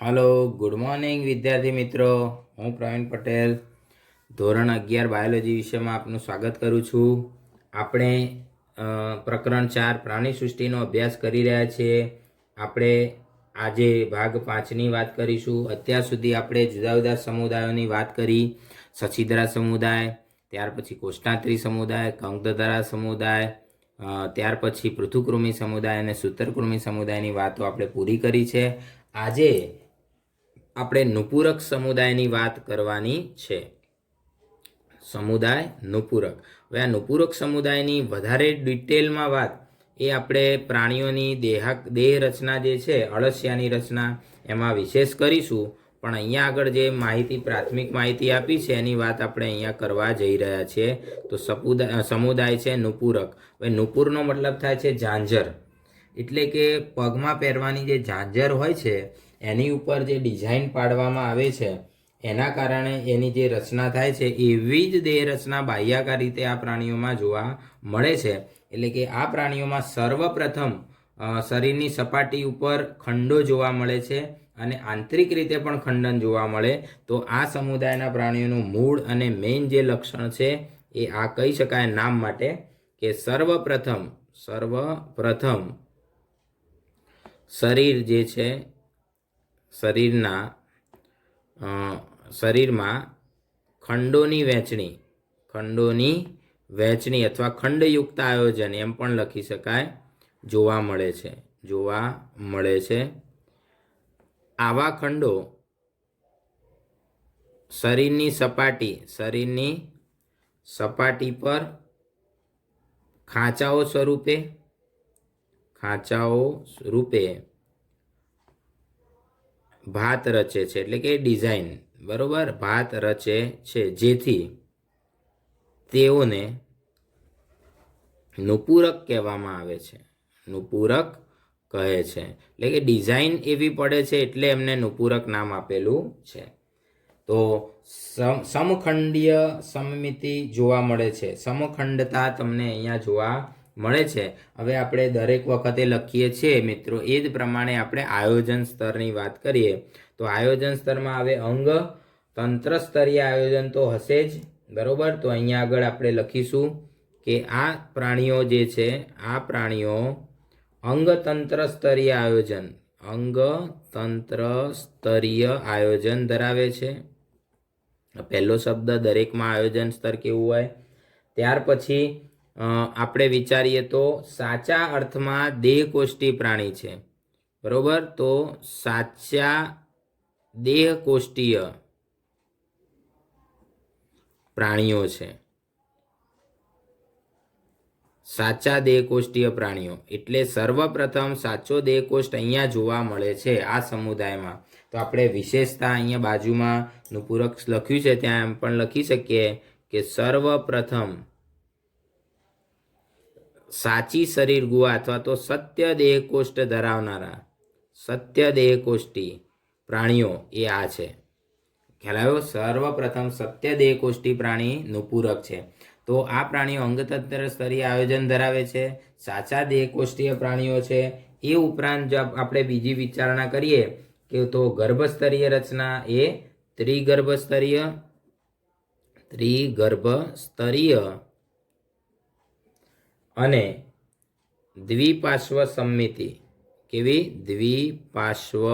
Hello, good morning વિદ્યાર્થી મિત્રો. હું પ્રવીણ પટેલ ધોરણ 11 બાયોલોજી વિષયમાં આપનું સ્વાગત કરું છું. આપણે પ્રકરણ 4 પ્રાણી સૃષ્ટિનો અભ્યાસ કરી રહ્યા છીએ. આપણે આજે ભાગ 5ની વાત કરીશું. અત્યાર સુધી આપણે જુદા જુદા સમુદાયોની વાત કરી. સછિદ્રા સમુદાય, ત્યાર પછી કોષ્ટાંતરી સમુદાય, કંકધરા સમુદાય, ત્યાર પછી પૃથુકૃમિ સમુદાય અને સૂતરકૃમિ સમુદાયની વાતો આપણે પૂરી કરી છે. આજે આપણે નુપુરક સમુદાયની વાત કરવાની છે. સમુદાય નુપુરક. હવે આ નુપુરક સમુદાયની વધારે ડિટેલમાં વાત એ આપણે પ્રાણીઓની દેહ રચના જે છે, અળસિયાની રચના, એમાં વિશેષ કરીશું. પણ અહીંયા આગળ જે માહિતી, પ્રાથમિક માહિતી આપી છે એની વાત આપણે અહીંયા કરવા જઈ રહ્યા છીએ. તો સમુદાય છે નુપુરક. હવે નુપુરનો મતલબ થાય છે ઝાંઝર, એટલે કે પગમાં પહેરવાની જે ઝાંઝર હોય છે એની ઉપર જે ડિઝાઇન પાડવામાં આવે છે એના કારણે એની જે રચના થાય છે એવી જ દેહ રચના બાહ્યાકાર રીતે આ પ્રાણીઓમાં જોવા મળે છે. એટલે કે આ પ્રાણીઓમાં સર્વપ્રથમ શરીરની સપાટી ઉપર ખંડો જોવા મળે છે અને આંતરિક રીતે પણ ખંડન જોવા મળે. તો આ સમુદાયના પ્રાણીઓનું મૂળ અને મેઇન જે લક્ષણ છે એ આ કહી શકાય નામ માટે કે સર્વપ્રથમ શરીર જે છે, શરીરમાં ખંડોની વહેંચણી અથવા ખંડયુક્ત આયોજન એમ પણ લખી શકાય જોવા મળે છે. આવા ખંડો શરીરની સપાટી પર ખાંચાઓ સ્વરૂપે ભાત રચે છે, એટલે કે ડિઝાઇન, બરોબર, ભાત રચે છે, જેથી તેઓને નુપુરક કહેવામાં આવે છે. નુપુરક કહે છે, એટલે કે ડિઝાઇન એવી પડે છે એટલે એમને નુપુરક નામ આપેલું છે. તો સમખંડીય સમમિતિ જોવા મળે છે. સમખંડતા તમને અહીંયા જોવા મળે છે. હવે આપણે દરેક વખતે લખીએ છીએ મિત્રો, એ જ પ્રમાણે આપણે આયોજન સ્તરની વાત કરીએ. તો આયોજન સ્તરમાં આવે અંગ તંત્ર સ્તરીય આયોજન તો હશે જ, બરોબર. તો અહીંયા આગળ આપણે લખીશું કે આ પ્રાણીઓ જે છે, આ પ્રાણીઓ અંગતંત્ર સ્તરીય આયોજન ધરાવે છે. પહેલો શબ્દ દરેકમાં આયોજન સ્તર કેવું હોય. ત્યાર પછી આપણે વિચારીએ તો સાચા અર્થમાં દેહકોષ્ઠી પ્રાણી છે, બરોબર. તો સાચા દેહકોષ્ઠીય પ્રાણીઓ છે. સાચા દેહકોષ્ઠીય પ્રાણીઓ એટલે સર્વપ્રથમ સાચો દેહકોષ્ઠ અહીંયા જોવા મળે છે આ સમુદાયમાં. તો આપણે વિશેષતા અહીંયા બાજુમાં નુપુરક લખ્યું છે ત્યાં એમ પણ લખી શકીએ કે સર્વપ્રથમ સાચી શરીર ગુહા અથવા તો સત્ય દેહકોષ્ઠ ધરાવનારા સત્ય દેહકોષ્ઠી પ્રાણીઓ એ આ છે. ખ્યાલ આવ્યો? સર્વપ્રથમ સત્ય દેહકોષ્ઠી પ્રાણી નુપુરક છે. તો આ પ્રાણીઓ અંગતંત્ર સ્તરીય આયોજન ધરાવે છે, સાચા દેહકોષ્ઠીય પ્રાણીઓ છે. એ ઉપરાંત જો આપણે બીજી વિચારણા કરીએ કે તો ગર્ભસ્તરીય રચના એ ત્રિગર્ભસ્તરીય અને દ્વિપાર્શ્વ સમમિતિ. કેવી? દ્વિપાર્શ્વ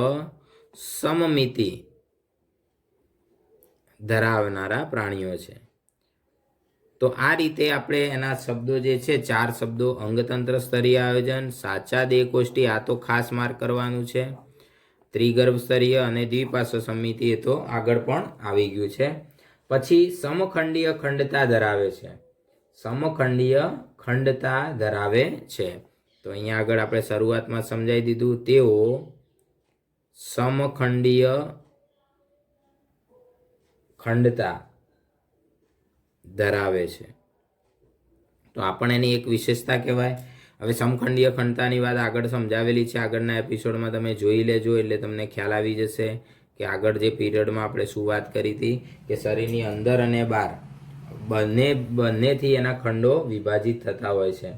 સમમિતિ ધરાવનારા પ્રાણીઓ છે. તો આ રીતે આપણે એના શબ્દો જે છે, 4 શબ્દો, અંગતંત્ર સ્તરીય આયોજન, સાચા દેહકોષ્ઠી, આ તો ખાસ માર્ક કરવાનું છે, ત્રિગર્ભ સ્તરીય અને દ્વિપાર્શ્વ સમમિતિ એ તો આગળ પણ આવી ગયું છે. પછી સમખંડીય ખંડતા ધરાવે છે. સમખંડીય ખંડતા ધરાવે છે. તો અહીંયા આગળ આપણે શરૂઆતમાં સમજાવી દીધું, તેઓ સમખંડીય ખંડતા ધરાવે છે. તો આ પણ એની એક વિશેષતા કહેવાય. હવે સમખંડીય ખંડતાની વાત આગળ સમજાવેલી છે, આગળના એપિસોડમાં તમે જોઈ લેજો એટલે તમને ખ્યાલ આવી જશે કે આગળ જે પીરિયડમાં આપણે શું વાત કરી હતી કે શરીરની અંદર અને બહાર બંનેથી એના ખંડો વિભાજિત થતા હોય છે.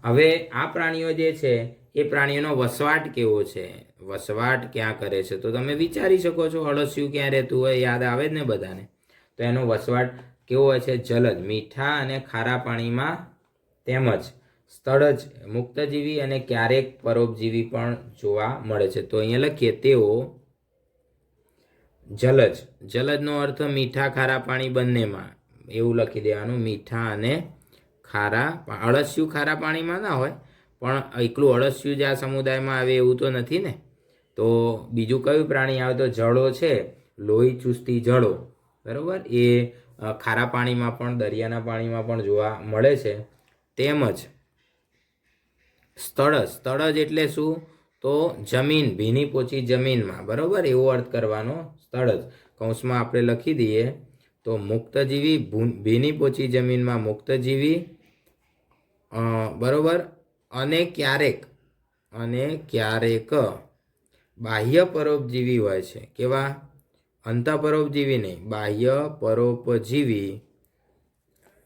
હવે આ પ્રાણીઓ જે છે એ પ્રાણીઓનો વસવાટ કેવો છે? વસવાટ ક્યાં કરે છે? તો તમે વિચારી શકો છો અળસિયું ક્યાં રહેતું હોય, યાદ આવે જ ને બધાને. તો એનો વસવાટ કેવો હોય છે? જલજ, મીઠા અને ખારા પાણીમાં, તેમજ સ્થળજ, મુક્તજીવી અને ક્યારેક પરોપજીવી પણ જોવા મળે છે. તો અહીંયા લખીએ તેઓ જલજ. જલજનો અર્થ મીઠા ખારા પાણી બંનેમાં, એવું લખી દેવાનું, મીઠા અને ખારા. અળસિયું ખારા પાણીમાં ના હોય, પણ એકલું અળસિયું જ આ સમુદાયમાં આવે એવું તો નથી ને. તો બીજું કયું પ્રાણી આવે? તો જળો છે, લોહી ચૂસતી જળો, બરાબર, એ ખારા પાણીમાં પણ, દરિયાના પાણીમાં પણ જોવા મળે છે. તેમજ સ્થળજ. સ્થળજ એટલે શું? તો જમીન, ભીની પોચી જમીનમાં, બરાબર, એવો અર્થ કરવાનો સ્થળજ. કૌંસમાં આપણે લખી દઈએ તો મુક્તજીવી, ભીની પોચી જમીનમાં મુક્તજીવી, બરાબર, અને ક્યારેક બાહ્ય પરોપજીવી હોય છે. કેવા? અંતઃપરોપજીવી નહીં, બાહ્ય પરોપજીવી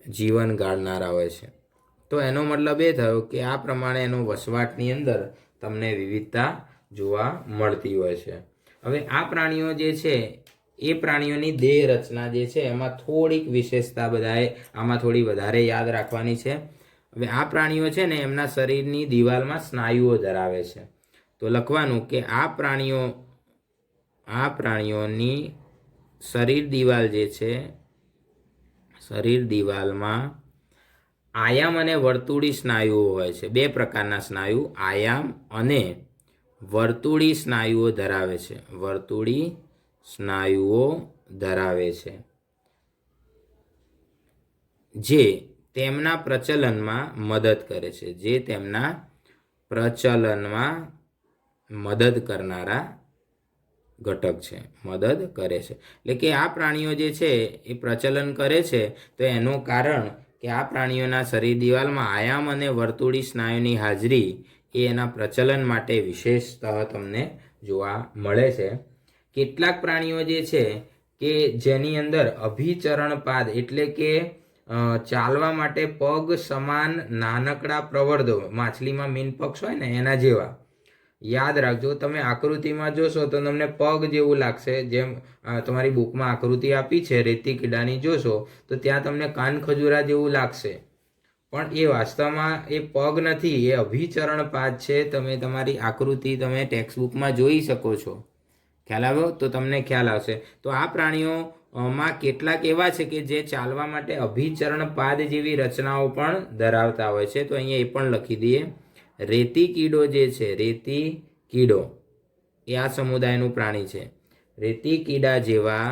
જીવન ગાળનારા હોય છે. તો એનો મતલબ એ થયો કે આ પ્રમાણે એનો વસવાટની અંદર તમને વિવિધતા જોવા મળતી હોય છે. હવે આ પ્રાણીઓ જે છે એ પ્રાણીઓની દેહ રચના જે છે એમાં થોડીક વિશેષતા બધાએ આમાં થોડી વધારે યાદ રાખવાની છે. હવે આ પ્રાણીઓ છે ને એમના શરીરની દિવાલમાં સ્નાયુઓ ધરાવે છે. તો લખવાનું કે આ પ્રાણીઓની શરીર દિવાલ જે છે, શરીર દિવાલમાં આયામ અને વર્તુળી સ્નાયુઓ હોય છે. બે પ્રકારના સ્નાયુ, આયામ અને વર્તુળી સ્નાયુઓ ધરાવે છે. વર્તુળી સ્નાયુઓ ધરાવે છે, જે તેમના પ્રચલનમાં મદદ કરે છે. જે તેમના પ્રચલનમાં મદદ કરનારા ઘટક છે, મદદ કરે છે. એટલે કે આ પ્રાણીઓ જે છે એ પ્રચલન કરે છે, તો એનું કારણ કે આ પ્રાણીઓના શરીર દિવાલમાં આયામ અને વર્તુળી સ્નાયુની હાજરી એ એના પ્રચલન માટે વિશેષતઃ તમને જોવા મળે છે. કેટલાક પ્રાણીઓ જે છે કે જેની અંદર અભિચરણ પાદ એટલે કે ચાલવા માટે પગ સમાન નાનકડા પ્રવર્ધો, માછલીમાં મીન પક્ષ હોય ને એના જેવા. યાદ રાખજો, તમે આકૃતિમાં જોશો તો તમને પગ જેવું લાગશે. જેમ તમારી બુકમાં આકૃતિ આપી છે રેતી કીડાની જોશો તો ત્યાં તમને કાન ખજૂરા જેવું લાગશે, પણ એ વાસ્તવમાં એ પગ નથી, એ અભિચરણ પાદ છે. તમે તમારી આકૃતિ તમે ટેક્સ્ટબુકમાં જોઈ શકો છો. ખ્યાલ આવ્યો? તો તમને ખ્યાલ આવશે. તો આ પ્રાણીઓમાં કેટલાક એવા છે કે જે ચાલવા માટે અભિચરણ પાદ જેવી રચનાઓ પણ ધરાવતા હોય છે. તો અહીંયા એ પણ લખી દઈએ. રેતી કીડો જે છે, રેતી કીડો એ આ સમુદાયનું પ્રાણી છે. રેતી કીડા જેવા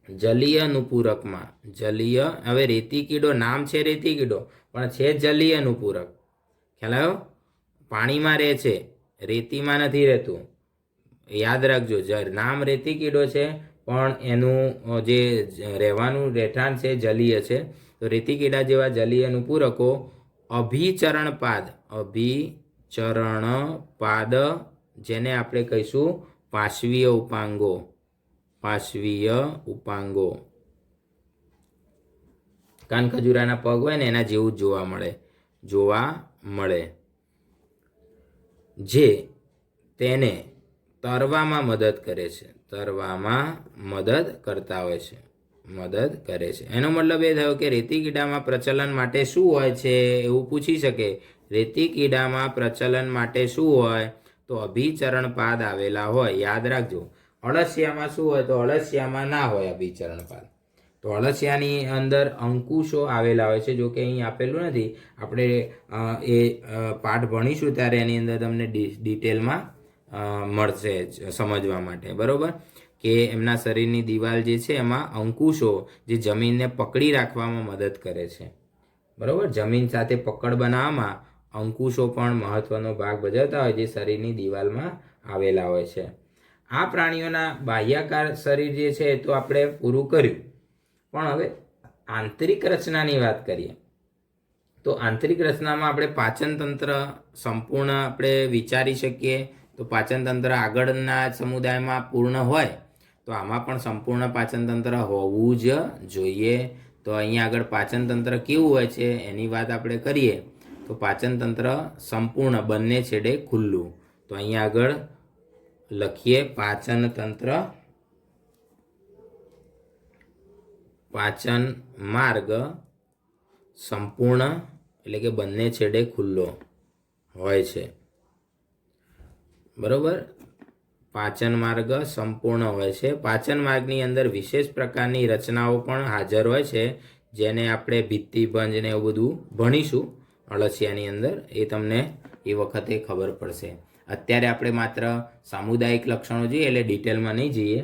જલીય નુપૂરકમાં, જલીય, હવે રેતી કીડો નામ છે રેતી કીડો, પણ છે જલીય નુપૂરક. ખ્યાલ આવ્યો? પાણીમાં રહે છે, રેતીમાં નથી રહેતું. યાદ રાખજો, નામ રેતી કીડો છે પણ એનું જે રહેવાનું રહેઠાણ છે જલીય છે. તો રેતી કીડા જેવા જલીય નુપૂરકો અભિચરણ પાદ, જેને આપણે કહીશું પાર્શ્વીય ઉપાંગો, કાન ખજૂરાના પગ હોય ને એના જેવું જ જોવા મળે, જે તેને તરવામાં મદદ કરે છે, મદદ કરે છે. એનો મતલબ એ થયો કે રેતી કીડામાં પ્રચલન માટે શું હોય છે એવું પૂછી શકે. રેતી કીડામાં પ્રચલન માટે શું હોય? તો અભિચરણ પાદ આવેલા હોય. યાદ રાખજો. અળસિયામાં શું હોય? તો અળસિયામાં ના હોય અભિચરણ પાદ. તો અળસિયાની અંદર અંકુશો આવેલા હોય છે. જો કે અહીં આપેલું નથી, આપણે એ પાઠ ભણીશું ત્યારે એની અંદર તમને ડિટેલમાં મળશે સમજવા માટે, બરાબર, કે એમના શરીરની દિવાલ જે છે એમાં અંકુશો જે જમીનને પકડી રાખવામાં મદદ કરે છે, બરાબર. જમીન સાથે પકડ બનાવવામાં અંકુશો પણ મહત્વનો ભાગ ભજવતા હોય જે શરીરની દિવાલમાં આવેલા હોય છે. આ પ્રાણીઓના બાહ્યાકાર શરીર જે છે તો આપણે પૂરું કર્યું, પણ હવે આંતરિક રચનાની વાત કરીએ તો આંતરિક રચનામાં આપણે પાચન તંત્ર સંપૂર્ણ આપણે વિચારી શકીએ. તો પાચન તંત્ર આગળના સમુદાયમાં પૂર્ણ હોય તો આમાં પણ સંપૂર્ણ પાચન તંત્ર હોવું જ જોઈએ. તો અહીંયા આગળ પાચન તંત્ર કેવું હોય છે એની વાત આપણે કરીએ તો પાચન તંત્ર સંપૂર્ણ, બંને છેડે ખુલ્લું. તો અહીંયા આગળ લખીએ પાચન તંત્ર, પાચન માર્ગ સંપૂર્ણ એટલે કે બંને છેડે ખુલ્લો હોય છે, બરોબર. પાચન માર્ગ સંપૂર્ણ હોય છે. પાચન માર્ગની અંદર વિશેષ પ્રકારની રચનાઓ પણ હાજર હોય છે, જેને આપણે ભિત્તિભંજ ને એવું બધું ભણીશું અળસિયાની અંદર, એ તમને એ વખતે ખબર પડશે. અત્યારે આપણે માત્ર સામુદાયિક લક્ષણો જોઈએ એટલે ડિટેલમાં નહીં જઈએ.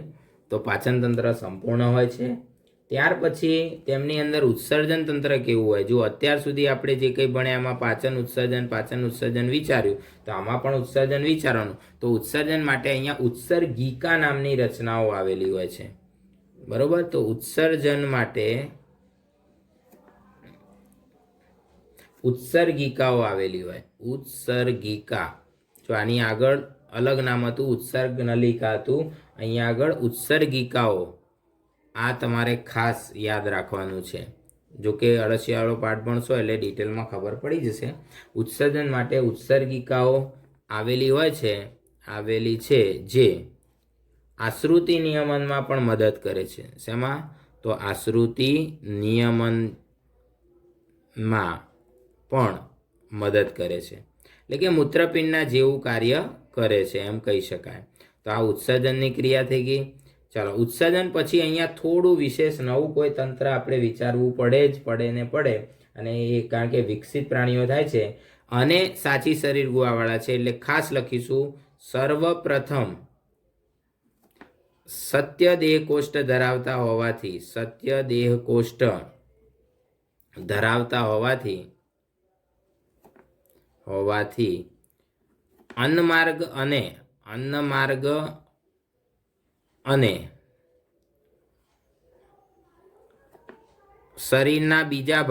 તો પાચન તંત્ર સંપૂર્ણ હોય છે. ત્યાર પછી તેમની અંદર ઉત્સર્જન તંત્ર કેવું હોય? જો અત્યાર સુધી આપણે જે કંઈ ભણ્યા એમાં પાચન ઉત્સર્જન વિચાર્યું, તો આમાં પણ ઉત્સર્જન વિચારવાનું. તો ઉત્સર્જન માટે અહીંયા ઉત્સર્ગિકા નામની રચનાઓ આવેલી હોય છે, બરોબર. તો ઉત્સર્જન માટે ઉત્સર્ગિકાઓ આવેલી હોય. ઉત્સર્ગિકા, જો આની આગળ અલગ નામ હતું ઉત્સર્ગ નલિકા હતું, અહીંયા આગળ ઉત્સર્ગિકાઓ. આ તમારે ખાસ યાદ રાખવાનું છે. જો કે અળસિયાવાળો પાઠ ભણશો એટલે ડિટેલમાં ખબર પડી જશે. ઉત્સર્જન માટે ઉત્સર્ગિકાઓ આવેલી છે જે આશ્રુતિ નિયમનમાં પણ મદદ કરે છે. શેમાં? તો આશ્રુતિ નિયમનમાં પણ મદદ કરે છે, એટલે કે મૂત્રપિંડના જેવું કાર્ય કરે છે એમ કહી શકાય. તો આ ઉત્સર્જનની ક્રિયા થઈ ગઈ. ચાલો, ઉત્સર્જન પછી અહીંયા થોડું વિશેષ નવું કોઈ તંત્ર આપણે વિચારવું પડે. અને એ કારણ કે વિકસિત પ્રાણીઓ થાય છે અને સાચી શરીર ગુહાવાળા છે એટલે ખાસ લખીશું સર્વપ્રથમ સત્ય દેહ કોષ્ઠ ધરાવતા હોવાથી અન્નમાર્ગ અને શરીરના બીજા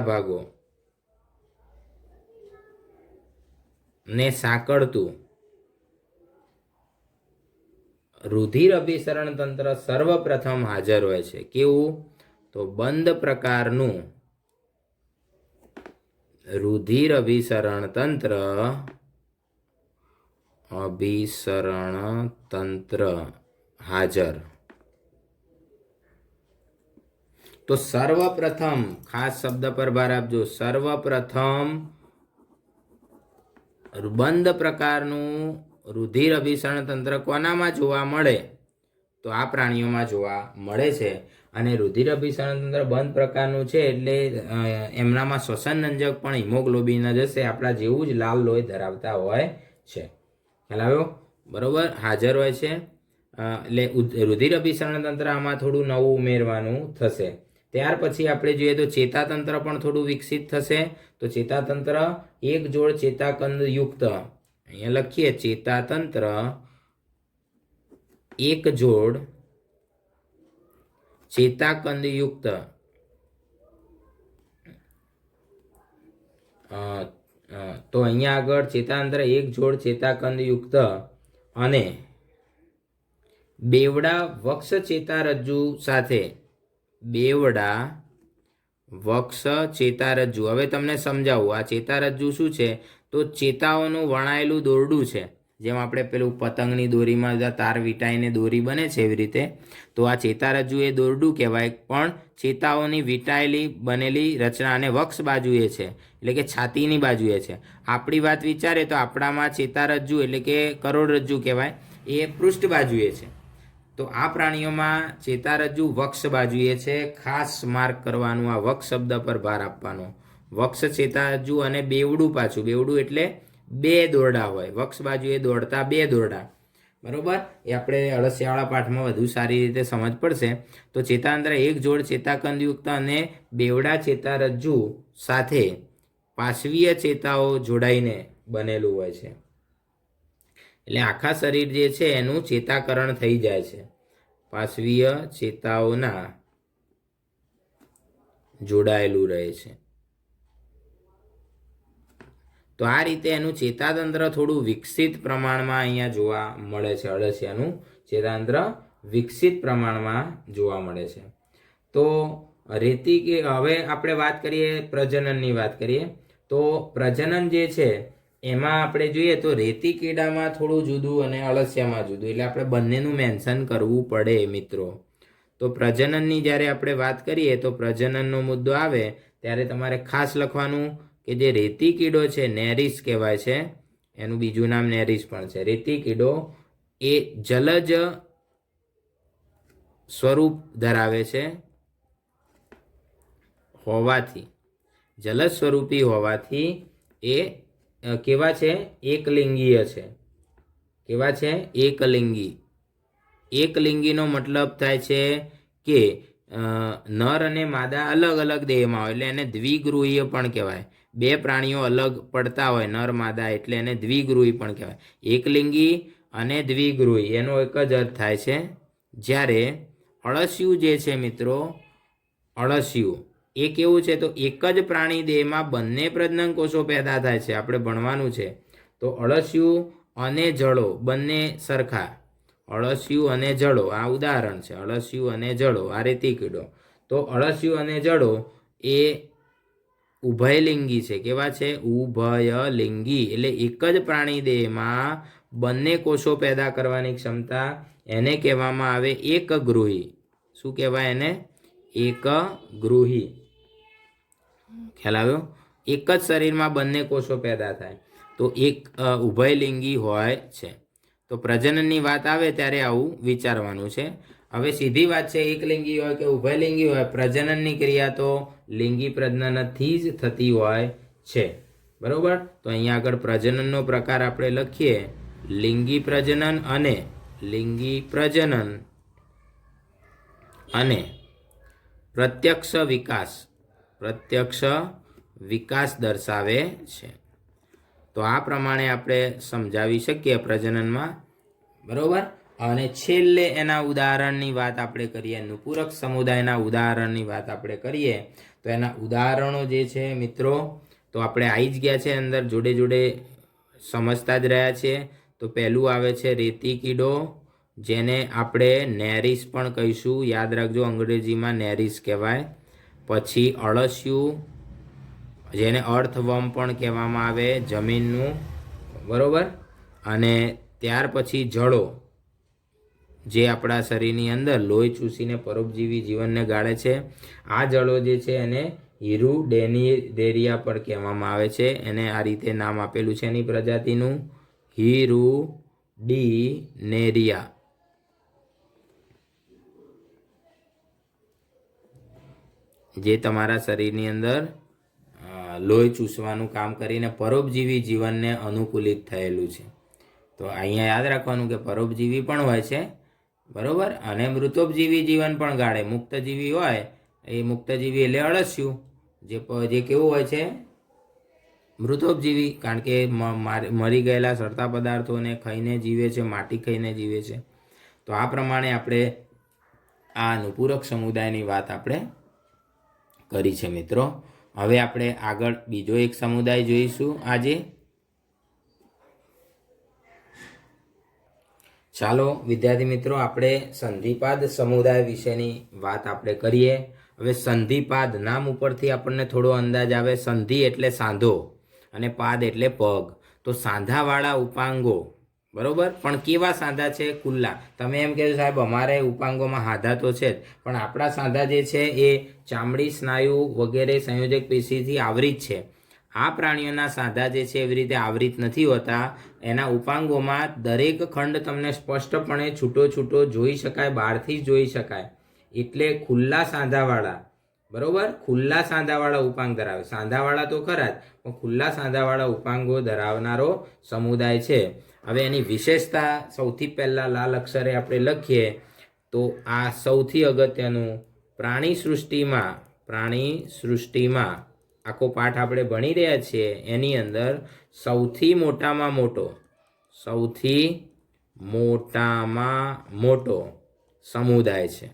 ભાગો ને સાંકળતું રુધિર અભિસરણ તંત્ર સર્વપ્રથમ હાજર હોય છે. કેવું? તો બંધ પ્રકારનું રુધિર અભિસરણ તંત્ર હાજર. તો સર્વપ્રથમ, ખાસ શબ્દ પર ભાર આપજો, સર્વપ્રથમ બંધ પ્રકારનું રુધિર અભિસરણ તંત્ર કોનામાં જોવા મળે? તો આ પ્રાણીઓમાં જોવા મળે છે. અને રુધિર અભિસરણ તંત્ર બંધ પ્રકારનું છે એટલે એમનામાં શ્વસનરંજક પણ હિમોગ્લોબિન જ હશે, આપણા જેવું જ લાલ લોહી ધરાવતા હોય છે. ખ્યાલ આવ્યો? બરોબર, હાજર હોય છે. એટલે રુધિર અભિસરણ તંત્ર આમાં થોડું નવું ઉમેરવાનું થશે. ત્યાર પછી આપણે જોઈએ તો ચેતાતંત્ર પણ થોડું વિકસિત થશે. તો ચેતાતંત્ર એક જોડ ચેતાકંદ યુક્ત, અહીંયા લખીએ ચેતાતંત્ર એક જોડ ચેતાકંદ યુક્ત તો અહીંયા આગળ ચેતાતંત્ર એક જોડ ચેતાકંદ યુક્ત અને બેવડા વક્ષ ચેતારજ્જુ સાથે હવે તમને સમજાવું આ ચેતારજ્જુ શું છે. તો ચેતાઓનું વણાયેલું દોરડું છે, જેમ આપણે પેલું પતંગની દોરીમાં તાર વીંટાઈને દોરી બને છે એવી રીતે. તો આ ચેતારજ્જુ એ દોરડું કહેવાય, પણ ચેતાઓની વીંટાયેલી બનેલી રચના અને વક્ષ બાજુએ છે, એટલે કે છાતીની બાજુએ છે. આપણી વાત વિચારે તો આપણામાં ચેતારજ્જુ એટલે કે કરોડરજ્જુ કહેવાય, એ પૃષ્ઠ બાજુએ છે. તો આ પ્રાણીઓમાં ચેતારજ્જુ વક્ષ બાજુએ છે. ખાસ માર્ક કરવાનું, આ વક્ષ શબ્દ પર ભાર આપવાનો. વક્ષ ચેતારજ્જુ અને બેવડું, પાછું બેવડું એટલે બે દોરડા હોય, વક્ષ બાજુએ દોડતા બે દોરડા, બરોબર. એ આપણે અળસિયાવાળા પાઠમાં વધુ સારી રીતે સમજ પડશે. તો ચેતાતંત્ર એક જોડ ચેતાકંદયુક્ત અને બેવડા ચેતારજ્જુ સાથે પાર્શ્વીય ચેતાઓ જોડાઈને બનેલું હોય છે. એટલે આખા શરીર જે છે એનું ચેતાકરણ થઈ જાય છે પાર્શ્વીય ચેતાઓના જોડાયેલું રહે છે. તો આ રીતે એનું ચેતાતંત્ર થોડું વિકસિત પ્રમાણમાં અહીંયા જોવા મળે છે. અળસિયાનું ચેતાતંત્ર વિકસિત પ્રમાણમાં જોવા મળે છે. તો હવે આપણે વાત કરીએ પ્રજનનની વાત કરીએ. તો પ્રજનન જે છે એમાં આપણે જોઈએ તો રેતી કીડામાં થોડું જુદું અને અળસિયામાં જુદું, એટલે આપણે બંનેનું મેન્શન કરવું પડે મિત્રો. તો પ્રજનનની જ્યારે આપણે વાત કરીએ તો પ્રજનનનો મુદ્દો આવે ત્યારે તમારે ખાસ લખવાનું કે જે રેતી કીડો છે નેરિસ કહેવાય છે, એનું બીજું નામ નેરિસ પણ છે. રેતી કીડો એ જલજ સ્વરૂપ ધરાવે છે હોવાથી, જલજ સ્વરૂપી હોવાથી એ કેવા છે? એકલિંગીય છે. કેવા છે? એકલિંગી. એકલિંગીનો મતલબ થાય છે કે નર અને માદા અલગ અલગ દેહમાં હોય એટલે એને દ્વિગૃહીય પણ કહેવાય. બે પ્રાણીઓ અલગ પડતા હોય નર માદા એટલે એને દ્વિગૃહી પણ કહેવાય. એકલિંગી અને દ્વિગૃહી એનો એક જ અર્થ થાય છે. જ્યારે અળસિયું જે છે મિત્રો, અળસિયું એ કેવું છે? તો એક જ પ્રાણી દેહમાં બંને પ્રજનન કોષો પેદા થાય છે. આપણે ભણવાનું છે. તો અળસિયું અને જળો બંને સરખા. અળસિયું અને જળો આ ઉદાહરણ છે. અળસિયું અને જળો આ રેતી કીડો. તો અળસિયું અને જળો એ ઉભયલિંગી છે. કેવા છે? ઉભયલિંગી એટલે એક જ પ્રાણી દેહમાં બંને કોષો પેદા કરવાની ક્ષમતા, એને કહેવામાં આવે એકગૃહી. શું કહેવાય એને? એકગૃહી. ખ્યાલ આવ્યો? એક જ શરીરમાં બંને કોષો પેદા થાય તો એક ઉભયલિંગી હોય છે. તો પ્રજનનની વાત આવે ત્યારે આવું વિચારવાનું છે. હવે સીધી વાત છે, એકલિંગી હોય કે ઉભયલિંગી હોય, પ્રજનનની ક્રિયા તો લિંગી પ્રજનનથી જ થતી હોય છે. બરોબર? તો અહીંયા આગળ પ્રજનનનો પ્રકાર આપણે લખીએ, લિંગી પ્રજનન અને પ્રત્યક્ષ વિકાસ દર્શાવે છે. તો આ પ્રમાણે આપણે સમજાવી શકીએ પ્રજનનમાં. બરોબર? અને છેલ્લે એના ઉદાહરણની વાત આપણે કરીએ, નુપૂરક સમુદાયના ઉદાહરણની વાત આપણે કરીએ તો એના ઉદાહરણો જે છે મિત્રો તો આપણે આવી જ ગયા છે અંદર, જોડે જોડે સમજતા જ રહ્યા છીએ. તો પહેલું આવે છે રેતી કીડો, જેને આપણે નેરિસ પણ કહીશું. યાદ રાખજો, અંગ્રેજીમાં નેરિસ કહેવાય. પછી અળસિયું, જેને અર્થવર્મ પણ કહેવામાં આવે, જમીનનું. બરોબર? અને ત્યાર પછી જળો, જે આપણા શરીરની અંદર લોહી ચૂસીને પરોપજીવી જીવનને ગાળે છે. આ જળો જે છે એને હિરુડેનિડેરિયા પણ કહેવામાં આવે છે. એને આ રીતે નામ આપેલું છે એની પ્રજાતિનું, હિરુડિનેરિયા. જે તમારા શરીરની અંદર લોહી ચૂસવાનું કામ કરીને પરોપજીવી જીવનને અનુકૂલિત થયેલું છે. તો અહીંયા યાદ રાખવાનું કે પરોપજીવી પણ હોય છે. બરોબર? અને મૃતોપજીવી જીવન પણ ગાળે. મુક્તજીવી હોય એ મુક્તજીવી એટલે અળસિયું, જે કેવું હોય છે? મૃતોપજીવી, કારણ કે મરી ગયેલા સડતા પદાર્થોને ખાઈને જીવે છે, માટી ખાઈને જીવે છે. તો આ પ્રમાણે આપણે આ અનુપૂરક સમુદાયની વાત આપણે કરી છે મિત્રો. હવે આપણે આગળ બીજો એક સમુદાય જોઈશું આજે. ચાલો વિદ્યાર્થી મિત્રો, આપણે સંધિપાદ સમુદાય વિશેની વાત આપણે કરીએ. હવે સંધિપાદ નામ ઉપરથી આપણને થોડો અંદાજ આવે. સંધિ એટલે સાંધો અને પાદ એટલે પગ. તો સાંધાવાળા ઉપાંગો, બરોબર? પણ કેવા સાંધા છે? ખુલ્લા. તમે એમ કહેશો સાહેબ અમારે ઉપાંગોમાં હાધા તો છે જ, પણ આપણા સાંધા જે છે એ ચામડી, સ્નાયુ વગેરે સંયોજક પેશીથી આવૃત છે. આ પ્રાણીઓના સાંધા જે છે એવી રીતે આવૃત નથી હોતા. એના ઉપાંગોમાં દરેક ખંડ તમને સ્પષ્ટપણે છૂટો છૂટો જોઈ શકાય, બહારથી જ જોઈ શકાય. એટલે ખુલ્લા સાંધાવાળા, બરોબર? ખુલ્લા સાંધાવાળા ઉપાંગ ધરાવે. સાંધાવાળા તો ખરા જ, પણ ખુલ્લા સાંધાવાળા ઉપાંગો ધરાવનારો સમુદાય છે. હવે એની વિશેષતા સૌથી પહેલાં લાલ અક્ષરે આપણે લખીએ તો આ સૌથી અગત્યનું, પ્રાણી સૃષ્ટિમાં આખો પાઠ આપણે ભણી રહ્યા છીએ એની અંદર સૌથી મોટામાં મોટો સમુદાય છે.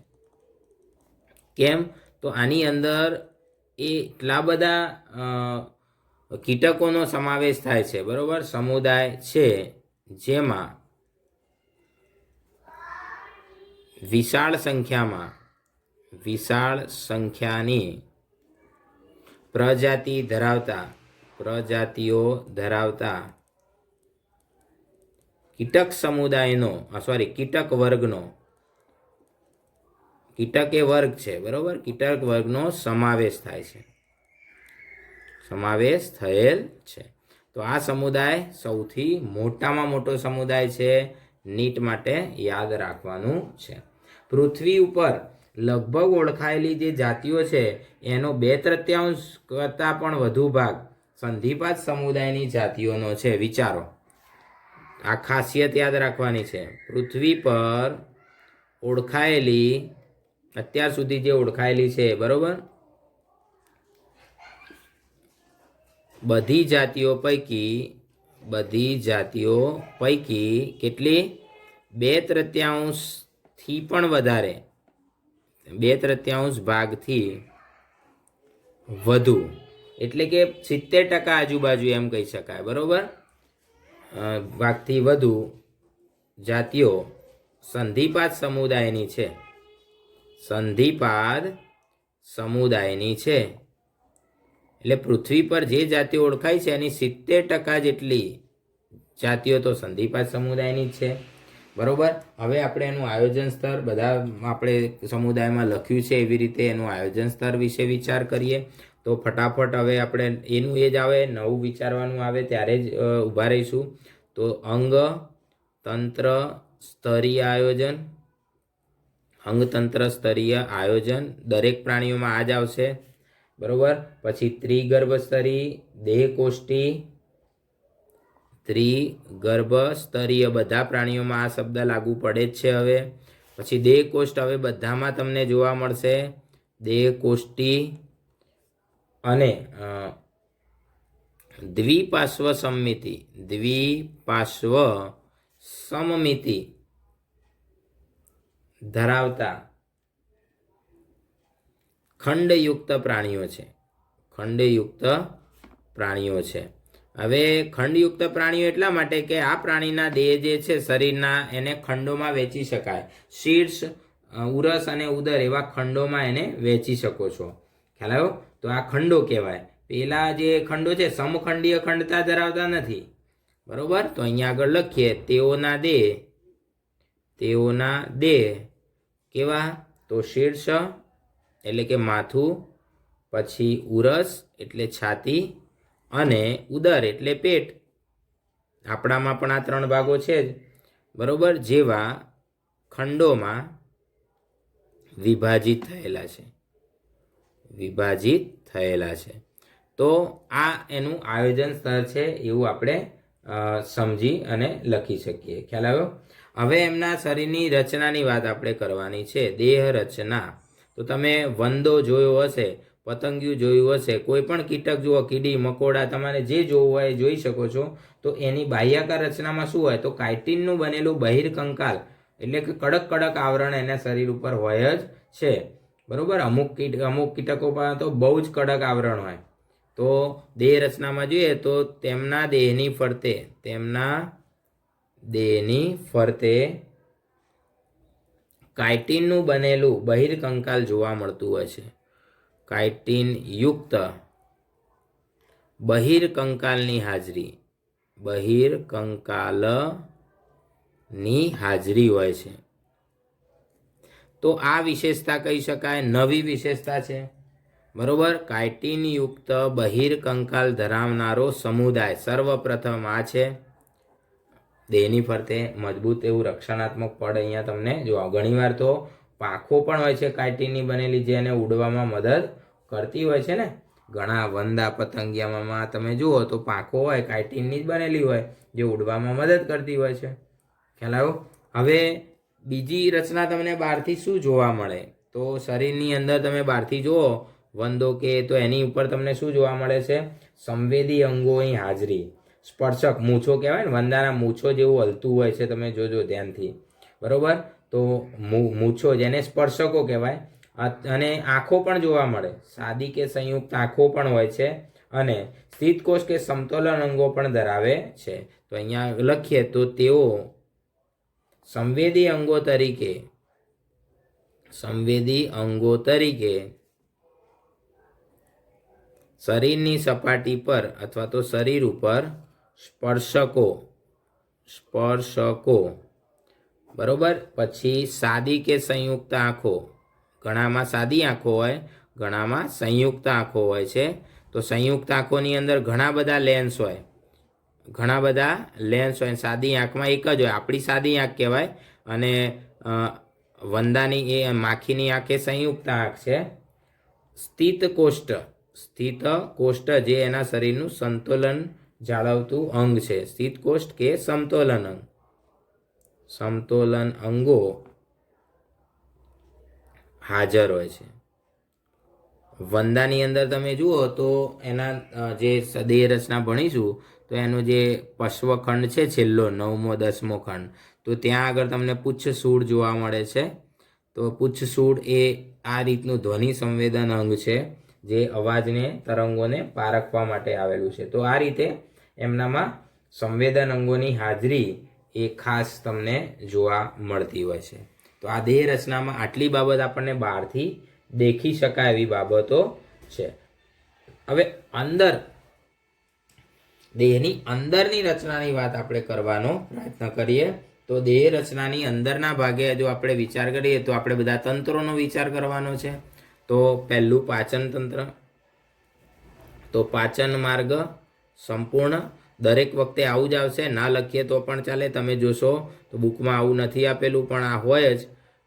કેમ? તો આની અંદર એટલા બધા કીટકોનો સમાવેશ થાય છે. બરોબર? સમુદાય છે જેમાં વિશાળ સંખ્યાની પ્રજાતિઓ ધરાવતા કીટક સમુદાયનો કીટક વર્ગનો, કીટક એ વર્ગ છે બરોબર, કીટક વર્ગનો સમાવેશ થાય છે, સમાવેશ થયેલ છે. તો આ સમુદાય સૌથી મોટામાં મોટો સમુદાય છે. નીટ માટે યાદ રાખવાનું છે. પૃથ્વી ઉપર લગભગ ઓળખાયેલી જે જાતિઓ છે એનો 2/3 કરતાં પણ વધુ ભાગ સંધિપાત સમુદાયની જાતિઓનો છે. વિચારો, આ ખાસિયત યાદ રાખવાની છે. પૃથ્વી પર ઓળખાયેલી, અત્યાર સુધી જે ઓળખાયેલી છે બરોબર, બધી જાતિઓ પૈકી કેટલી? 2/3 થી પણ વધારે, 2/3 ભાગથી વધુ, એટલે કે 70% આજુબાજુ એમ કહી શકાય બરોબર, ભાગથી વધુ જાતિઓ સંધિપાત સમુદાયની છે, સંધિપાત સમુદાયની છે. એટલે પૃથ્વી પર જે જાતિઓ ઓળખાય છે એની 70% જેટલી જાતિઓ તો સંધિપાત સમુદાયની જ છે બરોબર. હવે આપણે એનું આયોજન સ્તર, બધા આપણે સમુદાયમાં લખ્યું છે એવી રીતે એનું આયોજન સ્તર વિશે વિચાર કરીએ. તો ફટાફટ હવે આપણે એનું એ જ આવે, નવું વિચારવાનું આવે ત્યારે જ ઊભા રહીશું. તો અંગ તંત્ર સ્તરીય આયોજન, અંગતંત્ર સ્તરીય આયોજન દરેક પ્રાણીઓમાં આ જ આવશે બરોબર. પછી ત્રિગર્ભ સ્તરી, દેહકોષ્ઠી, ત્રિગર્ભ સ્તરીય બધા પ્રાણીઓમાં આ શબ્દ લાગુ પડે જ છે હવે. પછી દેહકોષ્ઠ હવે બધામાં તમને જોવા મળશે, દેહકોષ્ઠી અને દ્વિપાર્શ્વ સમમિતિ, દ્વિપાર્શ્વ સમમિતિ ધરાવતા ખંડયુક્ત પ્રાણીઓ છે, ખંડયુક્ત પ્રાણીઓ છે. હવે ખંડયુક્ત પ્રાણીઓ એટલા માટે કે આ પ્રાણીના દેહ જે છે શરીરના, એને ખંડોમાં વહેંચી શકાય. શીર્ષ, ઉરસ અને ઉદર એવા ખંડોમાં એને વહેંચી શકો છો. ખ્યાલ આવ્યો? તો આ ખંડો કહેવાય. પેલા જે ખંડો છે સમખંડીય ખંડતા ધરાવતા નથી બરોબર. તો અહીંયા આગળ લખીએ, તેઓના દેહ કેવા? તો શીર્ષ એટલે કે માથું, પછી ઉરસ એટલે છાતી, અને ઉદર એટલે પેટ. આપણામાં પણ આ 3 ભાગો છે જ બરોબર, જેવા ખંડોમાં વિભાજિત થયેલા છે. તો આ એનું આયોજન સ્તર છે એવું આપણે સમજી અને લખી શકીએ. ખ્યાલ આવ્યો? હવે એમના શરીરની રચનાની વાત આપણે કરવાની છે, દેહ રચના. તો તમે વંદો જોયો હશે, પતંગિયું જોયું હશે, કોઈ પણ કીટક જુઓ, કીડી મકોડા, તમારે જે જોવું હોય જોઈ શકો છો. તો એની બાહ્યાકાર રચનામાં શું હોય? તો કાઇટિનનું બનેલું બહિર્કંકાલ, એટલે કે કડક આવરણ એના શરીર ઉપર હોય જ છે બરોબર. અમુક કીટકો પર તો બહુ જ કડક આવરણ હોય. તો દેહ રચનામાં જોઈએ તો તેમના દેહની ફરતે કાઇટિનનું બનેલું બહિર્કંકાલ જોવા મળતું હોય છે. કાઇટિન યુક્ત બહિર્કંકાલની હાજરી હોય છે. તો આ વિશેષતા કહી શકાય નવી વિશેષતા છે બરોબર. કાઇટિન યુક્ત બહિર્કંકાલ ધરાવનારો સમુદાય સર્વપ્રથમ આ છે. દેહની ફરતે મજબૂત એવું રક્ષણાત્મક પડ અહીંયા તમને જોવા. ઘણીવાર તો પાંખો પણ હોય છે કાઇટિનની બનેલી, જે એને ઉડવામાં મદદ કરતી હોય છે ને. ઘણા વંદા પતંગિયામાં તમે જુઓ તો પાંખો હોય, કાઇટિનની જ બનેલી હોય, જે ઉડવામાં મદદ કરતી હોય છે. ખ્યાલ આવ્યો? હવે બીજી રચના તમને બહારથી શું જોવા મળે? તો શરીરની અંદર તમે બહારથી જુઓ વંદો કે, તો એની ઉપર તમને શું જોવા મળે છે? સંવેદી અંગોની હાજરી. સ્પર્શક મૂછો કહેવાય ને, વંદાના મૂછો જેવું હલતું હોય છે, તમે જોજો ધ્યાનથી બરોબર. તો મૂછો જેને સ્પર્શકો કહેવાય. અને આંખો પણ જોવા મળે, સાદી કે સંયુક્ત આંખો પણ હોય છે, અને સ્થિતકોષ કે સમતોલન અંગો પણ ધરાવે છે. તો અહીંયા લખીએ તો તેઓ સંવેદી અંગો તરીકે શરીરની સપાટી પર અથવા તો શરીર ઉપર સ્પર્શકો, બરોબર. પછી સાદી કે સંયુક્ત આંખો, ઘણામાં સાદી આંખો હોય, ઘણામાં સંયુક્ત આંખો હોય છે. તો સંયુક્ત આંખોની અંદર ઘણા બધા લેન્સ હોય, સાદી આંખમાં એક જ હોય, આપણી સાદી આંખ કહેવાય. અને વંદાની એ માખીની આંખ એ સંયુક્ત આંખ છે. સ્થિત કોષ્ઠ જે એના શરીરનું સંતુલન જાળવતું અંગ છે. સ્થિત કોષ્ઠ કે સમતોલન અંગો હાજર હોય છે. વંદાની અંદર તમે જુઓ તો એના જે દેહ રચના ભણીશું તો એનો જે પશ્વખંડ છે, છેલ્લો 9મો 10મો ખંડ, તો ત્યાં આગળ તમને પુચ્છસૂળ જોવા મળે છે. તો પુચ્છસૂળ એ આ રીતનું ધ્વનિ સંવેદન અંગ છે, જે અવાજને તરંગોને પારખવા માટે આવેલું છે. તો આ રીતે એમનામાં સંવેદન અંગોની હાજરી એ ખાસ તમને જોવા મળતી હોય છે. તો આ દેહ રચનામાં આટલી બાબત આપણને બહારથી દેખી શકાય એવી બાબતો છે. હવે દેહની અંદરની રચનાની વાત આપણે કરવાનો પ્રયત્ન કરીએ. તો દેહ રચનાની અંદરના ભાગે જો આપણે વિચાર કરીએ તો આપણે બધા તંત્રોનો વિચાર કરવાનો છે. તો પહેલું પાચન તંત્ર. તો પાચન માર્ગ સંપૂર્ણ, દરેક વખતે આવું જ આવશે, ના લખીએ તો પણ ચાલે. તમે જોશો તો બુકમાં આવું નથી આપેલું, પણ આ હોય જ,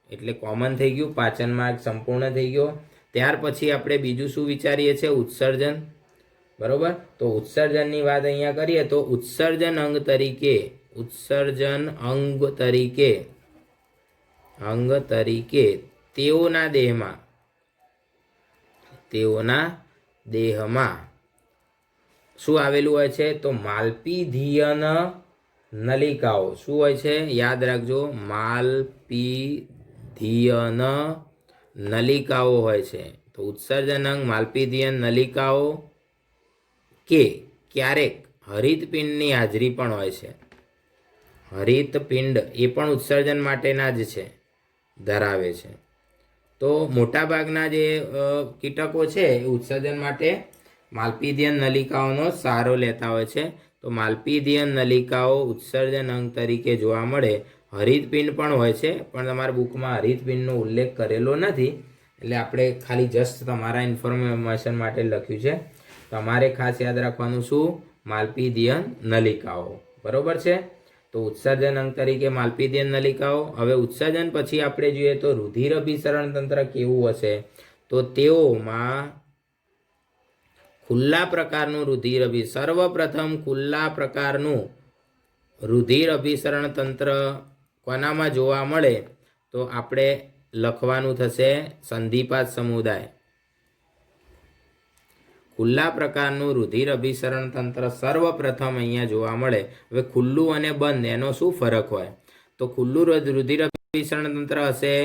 એટલે કોમન થઈ ગયું. પાચન માર્ગ સંપૂર્ણ થઈ ગયો. ત્યાર પછી આપણે બીજું શું વિચારીએ છીએ? ઉત્સર્જન, બરોબર. તો ઉત્સર્જનની વાત અહીંયા કરીએ તો ઉત્સર્જન અંગ તરીકે તેઓના દેહમાં શું આવેલું હોય છે? તો માલ્પીધિયન નલિકાઓ. શું હોય છે? યાદ રાખજો, માલ્પીધિયન નલિકાઓ હોય છે. તો ઉત્સર્જન અંગ માલ્પીધિયન નલિકાઓ કે ક્યારેક હરિતપિંડની હાજરી પણ હોય છે. હરિતપિંડ એ પણ ઉત્સર્જન માટેના જ છે, ધરાવે છે. તો મોટાભાગના જે કીટકો છે એ ઉત્સર્જન માટે માલ્પીધિયન નલિકાઓનો સહારો લેતા હોય છે. તો માલ્પીધિયન નલિકાઓ ઉત્સર્જન અંગ તરીકે જોવા મળે. હરિતપિંડ પણ હોય છે, પણ તમારા બુકમાં હરિતપિંડનો ઉલ્લેખ કરેલો નથી, એટલે આપણે ખાલી જસ્ટ તમારા ઇન્ફોર્મેશન માટે લખ્યું છે. તમારે ખાસ યાદ રાખવાનું શું? માલ્પીધિયન નલિકાઓ, બરોબર છે. તો ઉત્સર્જન અંગ તરીકે માલ્પીધિયન નલિકાઓ. હવે ઉત્સર્જન પછી આપણે જોઈએ તો રુધિર અભિસરણ તંત્ર કેવું હશે? તો તેઓમાં સર્વપ્રથમ ખુલ્લા પ્રકારનું રુધિર અભિસરણ તંત્ર કોનામાં જોવા મળે? તો આપણે લખવાનું થશે સંધિપાત સમુદાય. ખુલ્લા પ્રકારનું રુધિર અભિસરણ તંત્ર સર્વપ્રથમ અહીંયા જોવા મળે. હવે ખુલ્લું અને બંધ એનો શું ફરક હોય? તો ખુલ્લું રુધિર અભિસરણ તંત્ર હશે,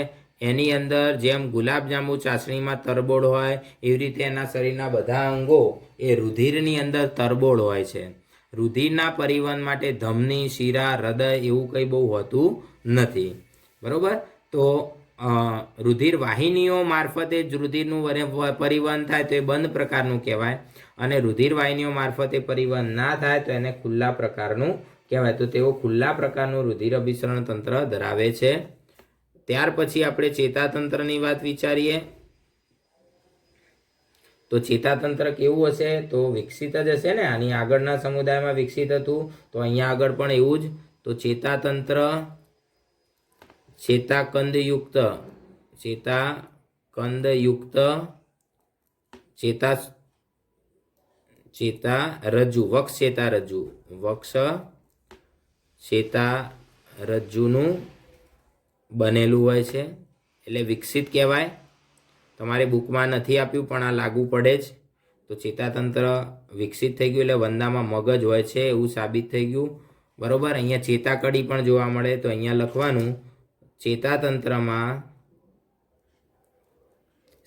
એની અંદર જેમ ગુલાબજાંબુ ચાસણીમાં તરબોળ હોય એવી રીતે એના શરીરના બધા અંગો એ રુધિરની અંદર તરબોળ હોય છે. રુધિરના પરિવહન માટે ધમની, શિરા, હૃદય એવું કંઈ બહુ હોતું નથી, બરોબર. તો રુધિર વાહિનીઓ મારફતે જ રુધિરનું પરિવહન થાય તો એ બંધ પ્રકારનું કહેવાય, અને રુધિર વાહિનીઓ મારફતે પરિવહન ના થાય તો એને ખુલ્લા પ્રકારનું કહેવાય. તો તેઓ ખુલ્લા પ્રકારનું રુધિર અભિસરણ તંત્ર ધરાવે છે. ત્યાર પછી આપણે ચેતાતંત્રની વાત વિચારીએ. તો ચેતાતંત્ર કેવું હશે? તો વિકસિત જ હશે ને. આની આગળના સમુદાયમાં વિકસિત હતું, તો અહીંયા આગળ પણ એવું જ. તો ચેતાતંત્ર ચેતાકંદયુક્ત વક્ષ ચેતારજ્જુનું બનેલું હોય છે, એટલે વિકસિત કહેવાય. તમારે બુકમાં નથી આપ્યું પણ આ લાગુ પડે જ. તો ચેતાતંત્ર વિકસિત થઈ ગયું એટલે વંદામાં મગજ હોય છે એવું સાબિત થઈ ગયું, બરોબર. અહીંયા ચેતાકડી પણ જોવા મળે, તો અહીંયા લખવાનું ચેતાતંત્રમાં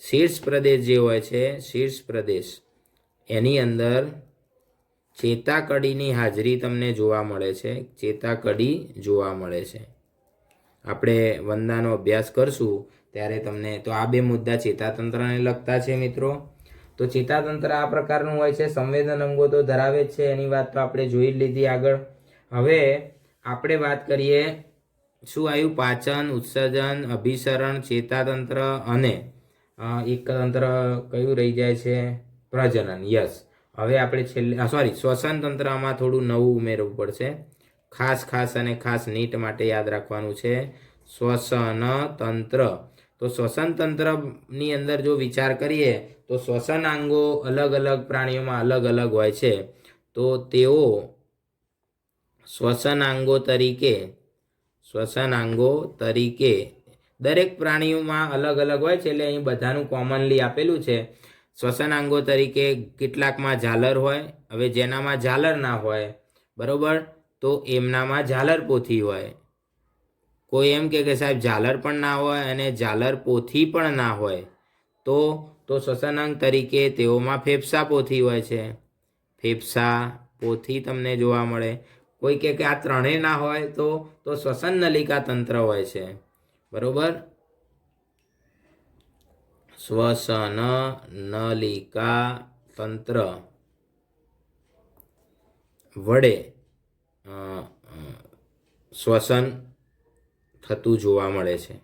શીર્ષ પ્રદેશ જે હોય છે, શીર્ષ પ્રદેશ એની અંદર ચેતાકડીની હાજરી તમને જોવા મળે છે. ચેતાકડી જોવા મળે છે. આપણે વંદાનો અભ્યાસ કરશું ત્યારે તમને, તો આ બે મુદ્દા ચેતાતંત્રને લગતા છે મિત્રો. તો ચેતાતંત્ર આ પ્રકારનું હોય છે. સંવેદન અંગો તો ધરાવે જ છે, એની વાત તો આપણે જોઈ જ લીધી આગળ. હવે આપણે વાત કરીએ શું આવ્યું? પાચન, ઉત્સર્જન, અભિસરણ, ચેતાતંત્ર અને એક તંત્ર કયું રહી જાય છે? પ્રજનન. યસ. હવે આપણે છેલ્લે શ્વસન તંત્રમાં થોડું નવું ઉમેરવું પડશે. ખાસ અને ખાસ નીટ માટે યાદ રાખવાનું છે શ્વસન તંત્ર. તો શ્વસન તંત્રની અંદર જો વિચાર કરીએ તો શ્વસન અંગો અલગ અલગ પ્રાણીઓમાં અલગ અલગ હોય છે. તો તેઓ શ્વસન અંગો તરીકે દરેક પ્રાણીઓમાં અલગ અલગ હોય છે, એટલે અહીં બધાનું કોમનલી આપેલું છે. શ્વસન અંગો તરીકે કેટલાકમાં ઝાલર હોય. હવે જેનામાં ઝાલર ના હોય, બરોબર, તો એમનામાં ઝાલર પોથી હોય. કોઈ એમ કે સાહેબ ઝાલર પણ ના હોય અને ઝાલર પોથી પણ ના હોય, તો શ્વસન અંગ તરીકે તેઓમાં ફેફસા પોથી હોય છે. ફેફસા પોથી તમને જોવા મળે. કોઈ કે આ ત્રણેય ના હોય તો શ્વસન નલિકા તંત્ર હોય છે. બરોબર, શ્વસન નલિકા તંત્ર વડે શ્વસન થતું જોવા મળે છે.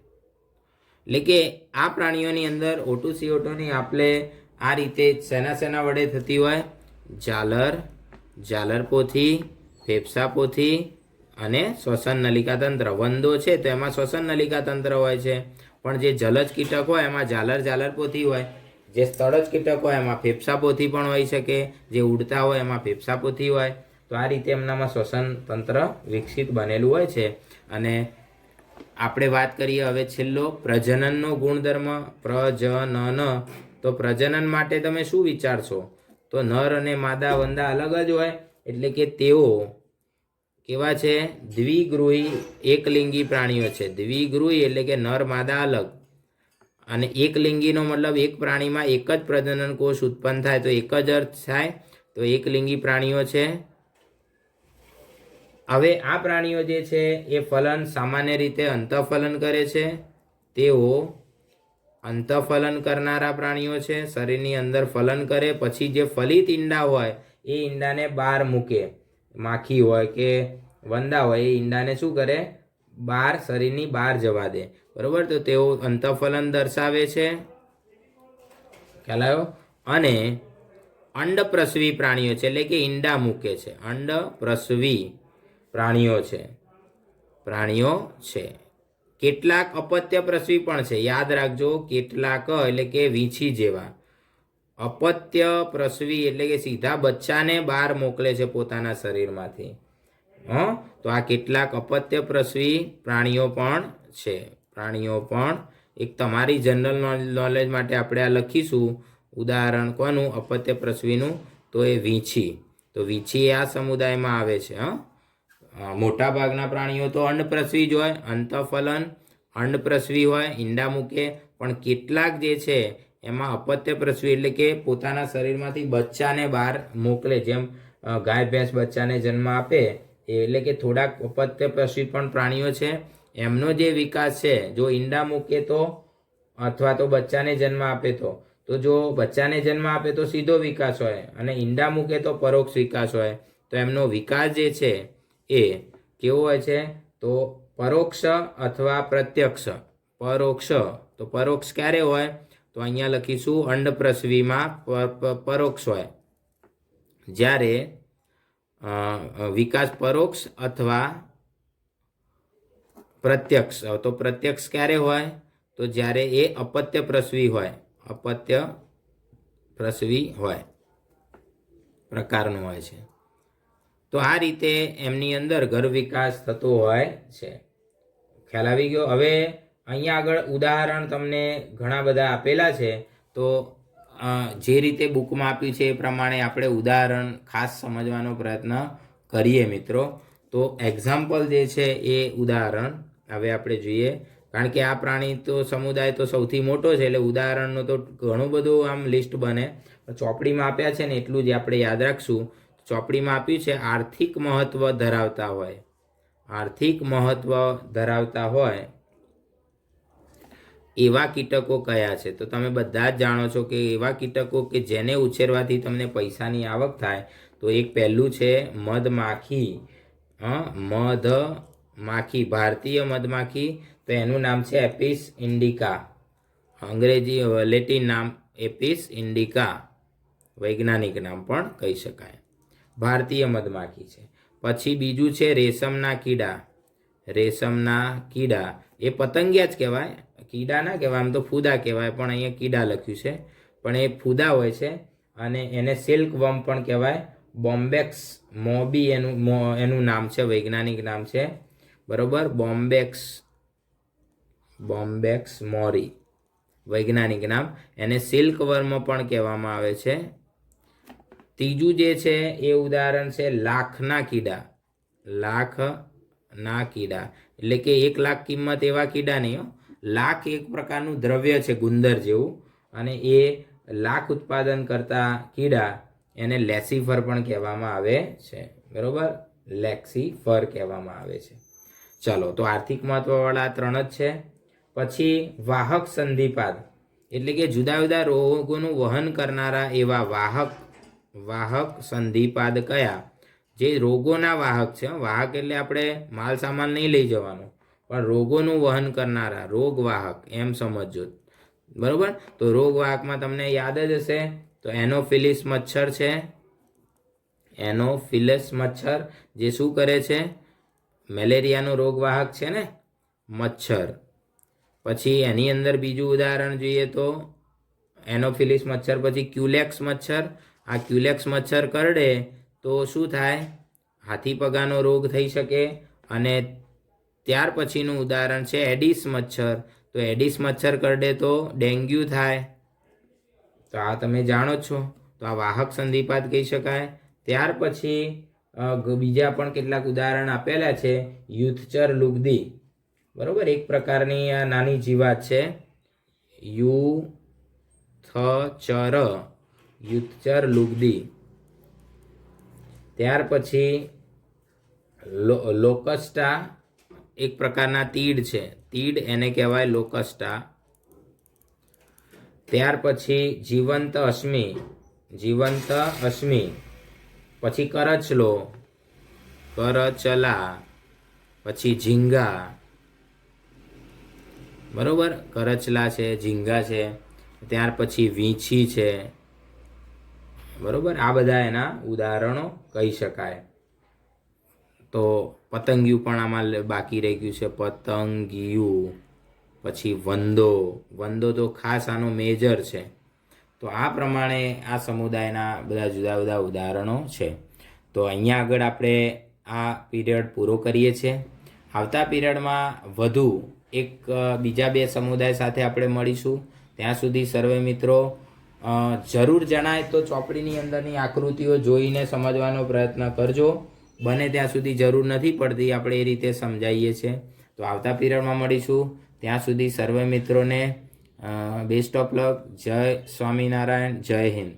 એટલે કે આ પ્રાણીઓની અંદર O2 CO2ની આપલે આ રીતે શેના વડે થતી હોય? ઝાલર પોથી, ફેફસા પોથી અને શ્વસન નલિકા તંત્ર. વંદો છે તો એમાં શ્વસન નલિકા તંત્ર હોય છે, પણ જે જલજ કીટક હોય એમાં ઝાલર પોથી હોય. જે સ્થળજ કીટક હોય એમાં ફેફસા પોથી પણ હોઈ શકે. જે ઉડતા હોય એમાં ફેફસા પોથી હોય. તો આ રીતે એમનામાં શ્વસન તંત્ર વિકસિત બનેલું હોય છે. અને આપણે વાત કરીએ હવે છેલ્લો પ્રજનનનો ગુણધર્મ. પ્રજનન. તો પ્રજનન માટે તમે શું વિચારશો? તો નર અને માદા વંદા અલગ જ હોય, એટલે કે તેઓ કેવા છે? દ્વિગૃહી એકલિંગી પ્રાણીઓ છે. દ્વિગૃહી એટલે કે નર માદા અલગ, અને એકલિંગીનો મતલબ એક પ્રાણીમાં એક જ પ્રજનન કોષ ઉત્પન્ન થાય, તો એક જ અર્થ થાય. તો એકલિંગી પ્રાણીઓ છે. હવે આ પ્રાણીઓ જે છે એ ફલન સામાન્ય રીતે અંતઃફલન કરે છે. તેઓ અંતઃફલન કરનારા પ્રાણીઓ છે. શરીરની અંદર ફલન કરે, પછી જે ફલિત ઈંડા હોય એ ઈંડાને બહાર મૂકે. માખી હોય કે વંદા હોય એ ઈંડાને શું કરે? બહાર, શરીરની બહાર જવા દે. બરોબર, તો તેઓ અંતઃફલન દર્શાવે છે. ખ્યાલ આવ્યો? અને અંડપ્રસવી પ્રાણીઓ છે, એટલે કે ઈંડા મૂકે છે. અંડપ્રસવી પ્રાણીઓ છે. કેટલાક અપત્ય પ્રસવી પણ છે. યાદ રાખજો, કેટલાક એટલે કે વીંછી જેવા. અપત્ય પ્રસવી એટલે કે સીધા બચ્ચાને બહાર મોકલે છે પોતાના શરીરમાંથી. તો આ કેટલાક અપત્ય પ્રસવી પ્રાણીઓ પણ છે. એક તમારી જનરલ નોલેજ માટે આપણે આ લખીશું ઉદાહરણ. કોનું? અપત્ય પ્રસવીનું. તો એ વીંછી. તો વીંછી આ સમુદાયમાં આવે છે. મોટા ભાગના પ્રાણીઓ તો અંડપ્રસવી જ હોય. અંતઃફલન અંડપ્રસવી હોય, ઈંડા મૂકે. પણ કેટલાક જે છે એમાં અપત્ય પ્રસવી એટલે કે પોતાના શરીરમાંથી બચ્ચાને બહાર મોકલે. જેમ ગાય ભેંસ બચ્ચાને જન્મ આપે, એટલે કે થોડાક અપત્ય પ્રસવી પણ પ્રાણીઓ છે. એમનો જે વિકાસ છે, જો ઈંડા મૂકે તો અથવા તો બચ્ચાને જન્મ આપે તો જો બચ્ચાને જન્મ આપે તો સીધો વિકાસ હોય, અને ઈંડા મૂકે તો પરોક્ષ વિકાસ હોય. તો એમનો વિકાસ જે છે એ કેવો હોય છે? તો પરોક્ષ અથવા પ્રત્યક્ષ. તો પરોક્ષ ક્યારે હોય? તો અહીંયા લખીશું અંડપ્રસવીમાં પરોક્ષ હોય. જ્યારે વિકાસ પરોક્ષ અથવા પ્રત્યક્ષ. તો પ્રત્યક્ષ ક્યારે હોય? તો જ્યારે એ અપત્ય પ્રસવી હોય પ્રકારનું હોય છે. તો આ રીતે એમની અંદર ગર્ભ વિકાસ થતો હોય છે. ખ્યાલ આવી ગયો? હવે અહીંયા આગળ ઉદાહરણ તમને ઘણા બધા આપેલા છે. તો જે રીતે બુકમાં આપ્યું છે એ પ્રમાણે આપણે ઉદાહરણ ખાસ સમજવાનો પ્રયત્ન કરીએ મિત્રો. તો એક્ઝામ્પલ જે છે એ ઉદાહરણ હવે આપણે જોઈએ. કારણ કે આ પ્રાણી તો સમુદાય તો સૌથી મોટો છે, એટલે ઉદાહરણનું તો ઘણું બધું આમ લિસ્ટ બને. ચોપડીમાં આપ્યા છે ને એટલું જ આપણે યાદ રાખશું. ચોપડીમાં આપ્યું છે આર્થિક મહત્વ ધરાવતા હોય એવા કીટકો કયા છે? તો તમે બધા જ જાણો છો કે એવા કીટકો કે જેને ઉછેરવાથી તમને પૈસાની આવક થાય. તો એક પહેલું છે મધમાખી. મધમાખી, ભારતીય મધમાખી, તો એનું નામ છે એપિસ ઇન્ડિકા. અંગ્રેજી લેટિન નામ એપિસ ઇન્ડિકા, વૈજ્ઞાનિક નામ પણ કહી શકાય. ભારતીય મધમાખી છે. પછી બીજું છે રેશમના કીડા. રેશમના કીડા એ પતંગિયા જ કહેવાય, કીડા ના કહેવાય, આમ તો ફૂદા કહેવાય, પણ અહીંયા કીડા લખ્યું છે. પણ એ ફૂદા હોય છે અને એને સિલ્ક વર્મ પણ કહેવાય. બોમ્બેક્સ મોબી એનું નામ છે, વૈજ્ઞાનિક નામ છે. બરોબર, બોમ્બેક્સ મોરી વૈજ્ઞાનિક નામ. એને સિલ્ક વર્મ પણ કહેવામાં આવે છે. ત્રીજું જે છે એ ઉદાહરણ છે લાખના કીડા. લાખના કીડા એટલે કે 1 લાખ કિંમત એવા કીડા નહીં. લાખ એક પ્રકારનું દ્રવ્ય છે ગુંદર જેવું, અને એ લાખ ઉત્પાદન કરતા કીડા એને લેસીફર પણ કહેવામાં આવે છે. બરોબર, લેક્સીફર કહેવામાં આવે છે. ચલો, તો આર્થિક મહત્વવાળા 3 જ છે. પછી વાહક સંધિપાદ એટલે કે જુદા જુદા રોગોનું વહન કરનારા એવા વાહક સંધિપાદ કયા? જે રોગોના વાહક છે. વાહક એટલે આપણે માલ સામાન નહીં લઈ જવાનો, પણ રોગોનું વહન કરનારા રોગવાહક એમ સમજજો. બરોબર, તો રોગવાહકમાં તમને યાદ જ હશે તો એનોફિલિસ મચ્છર છે. એનોફિલસ મચ્છર જે શું કરે છે? મેલેરિયાનો રોગવાહક છે ને, મચ્છર. પછી એની અંદર બીજું ઉદાહરણ જોઈએ તો એનોફિલિસ મચ્છર પછી ક્યુલેક્સ મચ્છર. આ ક્યુલેક્સ મચ્છર કરડે તો શું થાય? હાથી પગાનો રોગ થઈ શકે. અને ત્યાર પછીનું ઉદાહરણ છે એડિસ મચ્છર. તો એડિસ મચ્છર કરડે તો ડેન્ગ્યુ થાય. તો આ તમે જાણો છો, તો આ વાહક સંધિપાત કહી શકાય. ત્યાર પછી બીજા પણ કેટલાક ઉદાહરણ આપેલા છે. યુથચર લુગદી, બરોબર, એક પ્રકારની આ નાની જીવાત છે. યુથચર લુગદી. ત્યાર પછી લોકસ્ટા, એક પ્રકારના તીડ છે. તીડ એને કહેવાય લોકસ્ટા. ત્યાર પછી જીવંત અશ્મિ. પછી કરચલા. પછી ઝીંગા. બરોબર, કરચલા છે, ઝીંગા છે. ત્યાર પછી વીંછી છે. બરોબર, આ બધા એના ઉદાહરણો કહી શકાય. તો પતંગિયું પણ આમાં બાકી રહી ગયું છે. પતંગિયું. પછી વંદો તો ખાસ આનો મેજર છે. તો આ પ્રમાણે આ સમુદાયના બધા જુદા જુદા ઉદાહરણો છે. તો અહીંયા આગળ આપણે આ પીરિયડ પૂરો કરીએ છીએ. આવતા પીરિયડમાં વધુ બીજા 2 સમુદાય સાથે આપણે મળીશું. ત્યાં સુધી સર્વે મિત્રો જરૂર જણાય તો ચોપડીની અંદરની આકૃતિઓ જોઈને સમજવાનો પ્રયત્ન કરજો. બને ત્યાં સુધી જરૂર નથી પડતી, આપણે એ રીતે સમજાવીએ છીએ. તો આવતા પીરિયડમાં મળીશું. ત્યાં સુધી સર્વે મિત્રોને બેસ્ટ ઓફ લક. જય સ્વામિનારાયણ. જય હિન્દ.